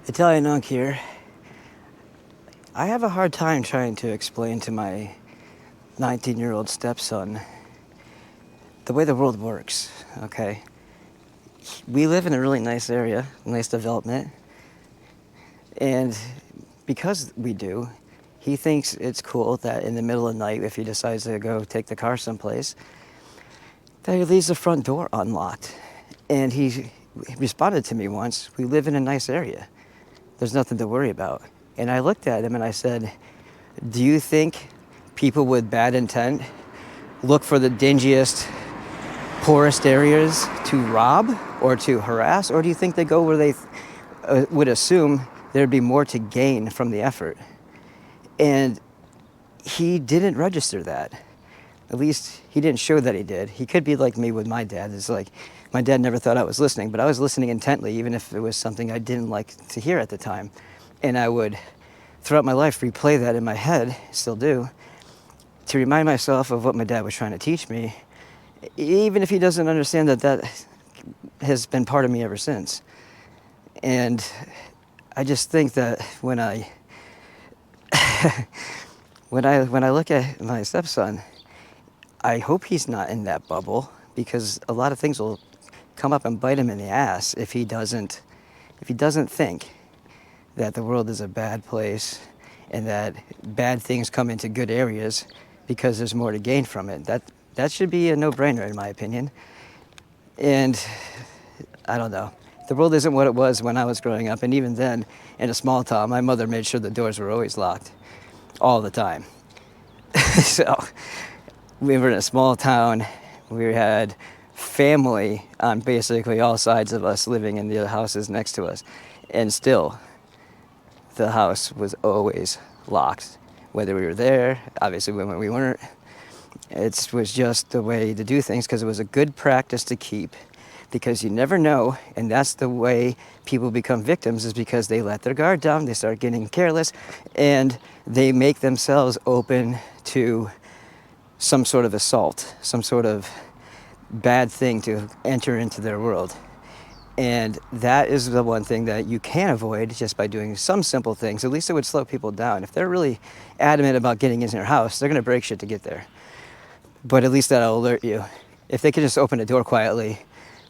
Italian Unk here. I have a hard time trying to explain to my 19-year-old stepson the way the world works, okay? We live in a really nice area, nice development, and because we do, he thinks it's cool that in the middle of the night, if he decides to go take the car someplace, that he leaves the front door unlocked. And he responded to me once, "We live in a nice area. There's nothing to worry about." And I looked at him and I said, "Do you think people with bad intent look for the dingiest, poorest areas to rob or to harass? Or do you think they go where they would assume there'd be more to gain from the effort?" And he didn't register that. At least he didn't show that he did. He could be like me with my dad. It's like my dad never thought I was listening, but I was listening intently, even if it was something I didn't like to hear at the time. And I would, throughout my life, replay that in my head, still do, to remind myself of what my dad was trying to teach me, even if he doesn't understand that that has been part of me ever since. And I just think that when I when I look at my stepson, I hope he's not in that bubble, because a lot of things will come up and bite him in the ass if he doesn't think that the world is a bad place and that bad things come into good areas because there's more to gain from it. That should be a no-brainer in my opinion. And I don't know. The world isn't what it was when I was growing up, and even then, in a small town, my mother made sure the doors were always locked, all the time. So we were in a small town. We had family on basically all sides of us living in the other houses next to us, and still the house was always locked, whether we were there, obviously when we weren't. It was just the way to do things, because it was a good practice to keep, because you never know. And that's the way people become victims, is because they let their guard down, they start getting careless, and they make themselves open to some sort of assault, some sort of bad thing to enter into their world. And that is the one thing that you can avoid just by doing some simple things. At least it would slow people down. If they're really adamant about getting into their house, they're going to break shit to get there. But at least that'll alert you. If they could just open the door quietly,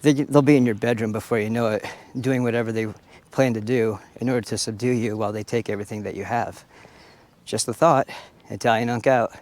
they'll be in your bedroom before you know it, doing whatever they plan to do in order to subdue you while they take everything that you have. Just a thought. Italian Unk out.